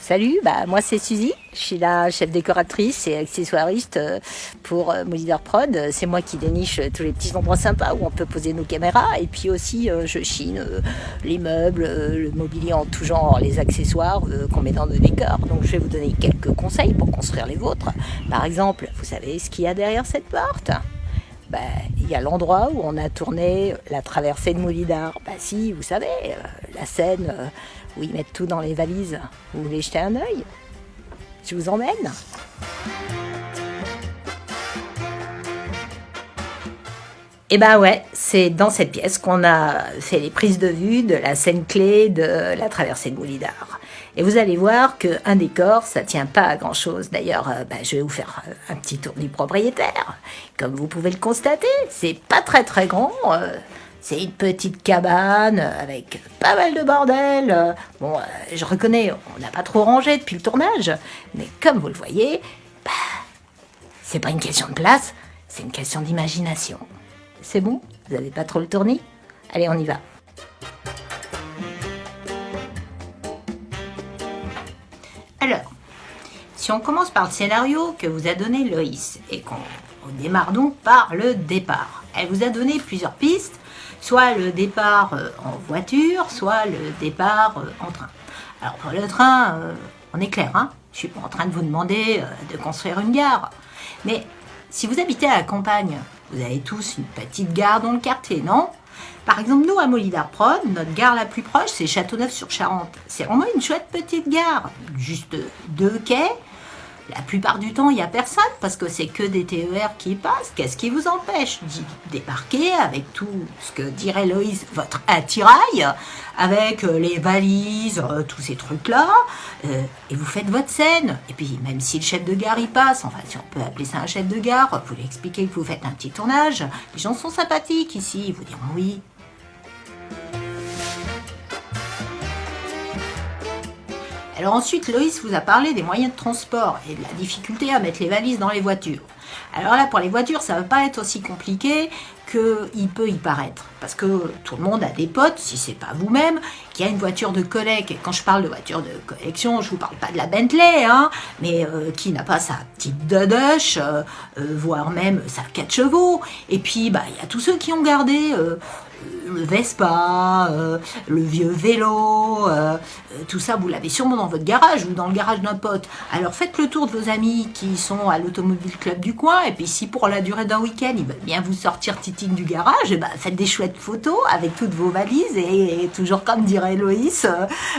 Salut, moi c'est Suzy, je suis la chef décoratrice et accessoiriste pour Molitor Prod. C'est moi qui déniche tous les petits endroits sympas où on peut poser nos caméras. Et puis aussi je chine les meubles, le mobilier en tout genre, les accessoires qu'on met dans nos décors. Donc je vais vous donner quelques conseils pour construire les vôtres. Par exemple, vous savez ce qu'il y a derrière cette porte ? Il y a l'endroit où on a tourné la traversée de Moulidar. Si, vous savez, la scène où ils mettent tout dans les valises. Vous voulez jeter un œil ? Je vous emmène. Ouais, c'est dans cette pièce qu'on a fait les prises de vue de la scène clé de la traversée de Moulidar. Et vous allez voir qu'un décor, ça tient pas à grand-chose. D'ailleurs, je vais vous faire un petit tour du propriétaire. Comme vous pouvez le constater, c'est pas très très grand. C'est une petite cabane avec pas mal de bordel. Je reconnais, on n'a pas trop rangé depuis le tournage. Mais comme vous le voyez, c'est pas une question de place, c'est une question d'imagination. C'est bon ? Vous n'avez pas trop le tournis ? Allez, on y va. Alors, si on commence par le scénario que vous a donné Loïs et qu'on démarre donc par le départ. Elle vous a donné plusieurs pistes, soit le départ en voiture, soit le départ en train. Alors pour le train, on est clair, je suis pas en train de vous demander de construire une gare. Mais si vous habitez à la campagne, vous avez tous une petite gare dans le quartier, non ? Par exemple, nous, à Molitor Prod, notre gare la plus proche, c'est Châteauneuf-sur-Charente. C'est vraiment une chouette petite gare, juste 2 quais. La plupart du temps, il n'y a personne parce que c'est que des TER qui passent. Qu'est-ce qui vous empêche d'y débarquer avec tout ce que dirait Loïs, votre attirail, avec les valises, tous ces trucs-là, et vous faites votre scène. Et puis, même si le chef de gare y passe, enfin, si on peut appeler ça un chef de gare, vous lui expliquez que vous faites un petit tournage. Les gens sont sympathiques ici, ils vous diront oui. Alors ensuite, Loïs vous a parlé des moyens de transport et de la difficulté à mettre les valises dans les voitures. Alors là, pour les voitures, ça ne va pas être aussi compliqué qu'il peut y paraître. Parce que tout le monde a des potes, si c'est pas vous-même, qui a une voiture de collecte. Et quand je parle de voiture de collection, je vous parle pas de la Bentley, mais qui n'a pas sa petite Dodoche, voire même sa 4 chevaux. Et puis, il y a tous ceux qui ont gardé le Vespa, le vieux vélo, tout ça, vous l'avez sûrement dans votre garage ou dans le garage d'un pote. Alors faites le tour de vos amis qui sont à l'automobile club du coin, et puis si pour la durée d'un week-end, ils veulent bien vous sortir Titine du garage, faites des chouettes photos avec toutes vos valises, et toujours comme dirait Loïs,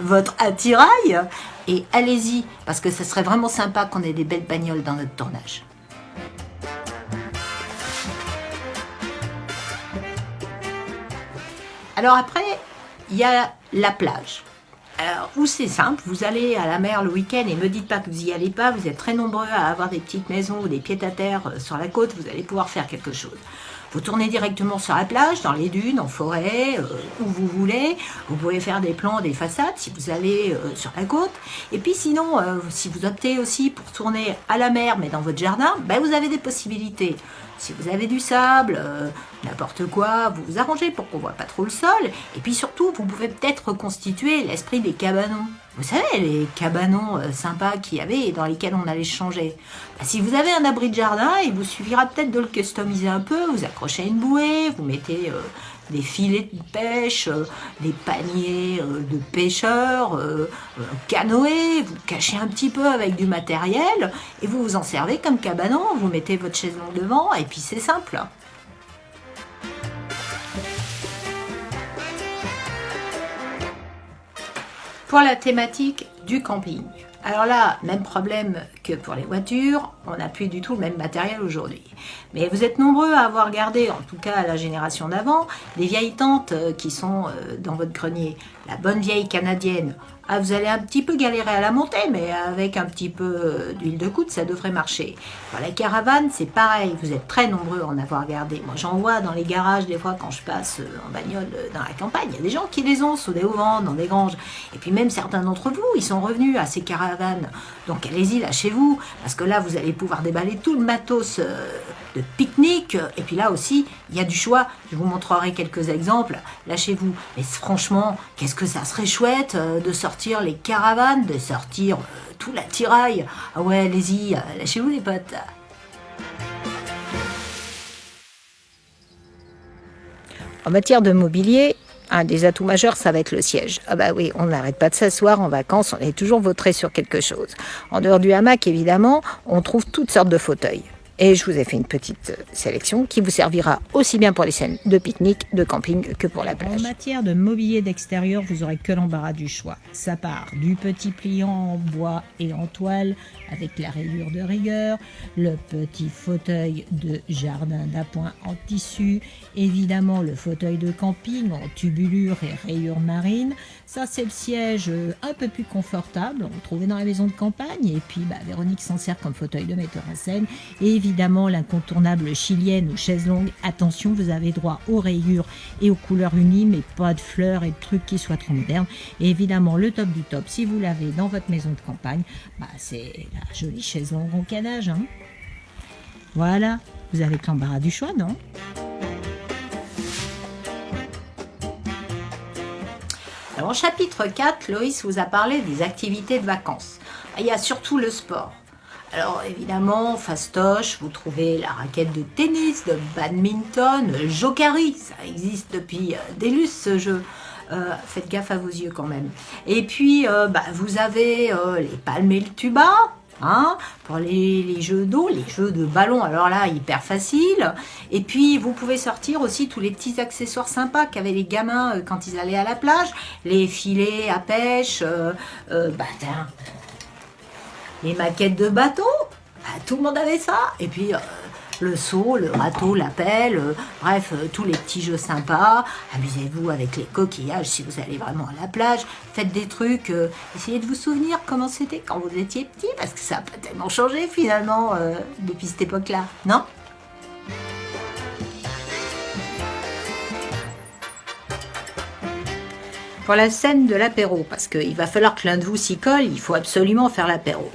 votre attirail, et allez-y, parce que ça serait vraiment sympa qu'on ait des belles bagnoles dans notre tournage. Alors après, il y a la plage. Alors, où c'est simple, vous allez à la mer le week-end et ne me dites pas que vous n'y allez pas, vous êtes très nombreux à avoir des petites maisons ou des pieds-à-terre sur la côte, vous allez pouvoir faire quelque chose. Vous tournez directement sur la plage, dans les dunes, en forêt, où vous voulez. Vous pouvez faire des plans des façades si vous allez sur la côte. Et puis sinon, si vous optez aussi pour tourner à la mer, mais dans votre jardin, vous avez des possibilités. Si vous avez du sable, n'importe quoi, vous vous arrangez pour qu'on ne voit pas trop le sol. Et puis surtout, vous pouvez peut-être reconstituer l'esprit des cabanons. Vous savez, les cabanons sympas qu'il y avait et dans lesquels on allait changer. Si vous avez un abri de jardin, il vous suffira peut-être de le customiser un peu. Vous accrochez à une bouée, vous mettez des filets de pêche, des paniers de pêcheurs, un canoë, vous cachez un petit peu avec du matériel et vous vous en servez comme cabanon, vous mettez votre chaise longue devant et puis c'est simple. Pour la thématique du camping. Alors là, même problème que pour les voitures, on n'a plus du tout le même matériel aujourd'hui. Mais vous êtes nombreux à avoir gardé, en tout cas à la génération d'avant, des vieilles tentes qui sont dans votre grenier. La bonne vieille canadienne. Ah, vous allez un petit peu galérer à la monter, mais avec un petit peu d'huile de coude, ça devrait marcher. Pour la caravane, c'est pareil, vous êtes très nombreux à en avoir gardé. Moi, j'en vois dans les garages, des fois, quand je passe en bagnole dans la campagne, il y a des gens qui les ont sous des auvents, dans des granges. Et puis même certains d'entre vous, ils sont revenus à ces caravanes. Donc allez-y, là, chez vous, parce que là, vous allez pouvoir déballer tout le matos de pique-nique. Et puis là aussi, il y a du choix. Je vous montrerai quelques exemples. Là chez vous. Mais franchement, qu'est-ce que ça serait chouette de sortir les caravanes, de sortir tout l'attirail. Ah ouais, allez-y, lâchez-vous les potes. En matière de mobilier, un des atouts majeurs, ça va être le siège. Ah bah oui, on n'arrête pas de s'asseoir en vacances, on est toujours vautré sur quelque chose. En dehors du hamac, évidemment, on trouve toutes sortes de fauteuils. Et je vous ai fait une petite sélection qui vous servira aussi bien pour les scènes de pique-nique, de camping que pour la plage. En matière de mobilier d'extérieur, vous n'aurez que l'embarras du choix. Ça part du petit pliant en bois et en toile avec la rayure de rigueur, le petit fauteuil de jardin d'appoint en tissu, évidemment le fauteuil de camping en tubulure et rayures marines. Ça, c'est le siège un peu plus confortable, on le trouvait dans la maison de campagne. Et puis, Véronique s'en sert comme fauteuil de metteur en scène. Et évidemment, l'incontournable chilienne ou chaise longue. Attention, vous avez droit aux rayures et aux couleurs unies, mais pas de fleurs et de trucs qui soient trop modernes. Et évidemment, le top du top, si vous l'avez dans votre maison de campagne, c'est la jolie chaise longue en canage. Hein. Voilà, vous avez que l'embarras du choix, non ? Alors, au chapitre 4, Loïs vous a parlé des activités de vacances. Il y a surtout le sport. Alors évidemment, fastoche, vous trouvez la raquette de tennis, de badminton, le jokari, ça existe depuis des lustres ce jeu. Faites gaffe à vos yeux quand même. Et puis, vous avez les palmes et le tuba. Hein, pour les jeux d'eau, les jeux de ballon, alors là, hyper facile. Et puis, vous pouvez sortir aussi tous les petits accessoires sympas qu'avaient les gamins quand ils allaient à la plage. Les filets à pêche, les maquettes de bateaux. Tout le monde avait ça. Et puis, le seau, le râteau, la pelle, bref, tous les petits jeux sympas. Amusez-vous avec les coquillages si vous allez vraiment à la plage. Faites des trucs, essayez de vous souvenir comment c'était quand vous étiez petit, parce que ça n'a pas tellement changé finalement depuis cette époque-là, non ? Pour la scène de l'apéro, parce qu'il va falloir que l'un de vous s'y colle, il faut absolument faire l'apéro.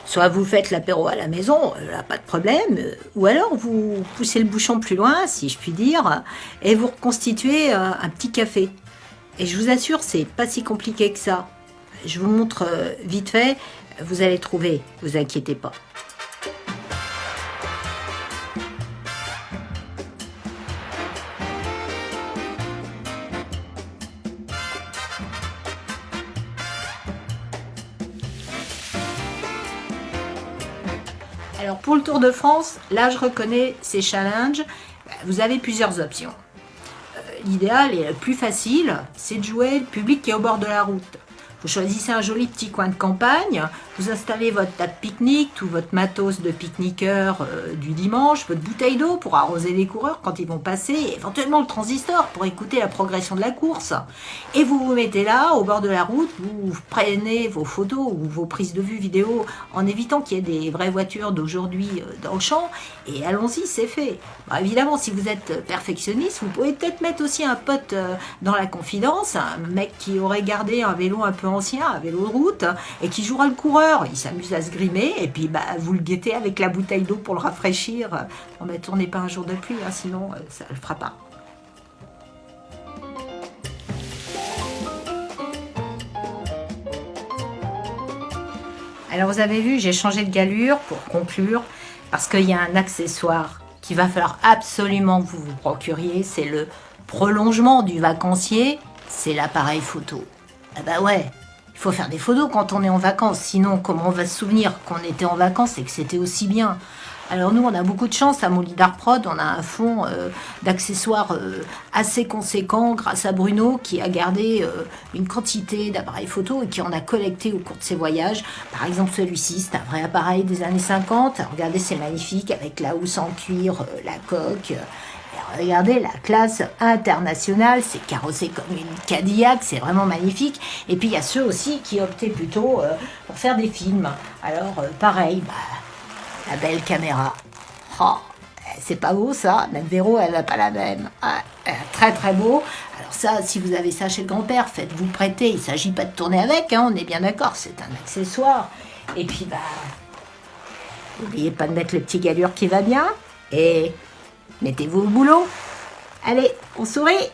Soit vous faites l'apéro à la maison, là pas de problème, ou alors vous poussez le bouchon plus loin, si je puis dire, et vous reconstituez un petit café. Et je vous assure, c'est pas si compliqué que ça. Je vous montre vite fait, vous allez trouver, vous inquiétez pas. Alors pour le Tour de France, là je reconnais ces challenges, vous avez plusieurs options. L'idéal et le plus facile, c'est de jouer le public qui est au bord de la route. Vous choisissez un joli petit coin de campagne, vous installez votre table pique-nique, tout votre matos de pique-niqueur du dimanche, votre bouteille d'eau pour arroser les coureurs quand ils vont passer, et éventuellement le transistor pour écouter la progression de la course. Et vous vous mettez là, au bord de la route, vous prenez vos photos ou vos prises de vue vidéo en évitant qu'il y ait des vraies voitures d'aujourd'hui dans le champ, et allons-y, c'est fait. Évidemment, si vous êtes perfectionniste, vous pouvez peut-être mettre aussi un pote dans la confidence, un mec qui aurait gardé un vélo un peu ancien, un vélo de route, et qui jouera le coureur. Il s'amuse à se grimer, et puis vous le guettez avec la bouteille d'eau pour le rafraîchir. Tournez pas un jour de pluie, sinon ça le fera pas. Alors vous avez vu, j'ai changé de galure pour conclure, parce qu'il y a un accessoire qu'il va falloir absolument que vous vous procuriez, c'est le prolongement du vacancier, c'est l'appareil photo. Ouais, il faut faire des photos quand on est en vacances, sinon comment on va se souvenir qu'on était en vacances et que c'était aussi bien ? Alors nous, on a beaucoup de chance à Moulidar Prod, on a un fonds d'accessoires assez conséquent grâce à Bruno qui a gardé une quantité d'appareils photo et qui en a collecté au cours de ses voyages. Par exemple, celui-ci, c'est un vrai appareil des années 50. Regardez, c'est magnifique avec la housse en cuir, la coque. Regardez la classe internationale, c'est carrossé comme une Cadillac, c'est vraiment magnifique. Et puis il y a ceux aussi qui optaient plutôt pour faire des films. Alors pareil, la belle caméra. Oh, c'est pas beau ça, même Véro elle n'a pas la même. Très très beau. Alors ça, si vous avez ça chez le grand-père, faites-vous prêter. Il ne s'agit pas de tourner avec, on est bien d'accord, c'est un accessoire. Et puis n'oubliez pas de mettre le petit galure qui va bien. Et mettez-vous au boulot. Allez, on sourit.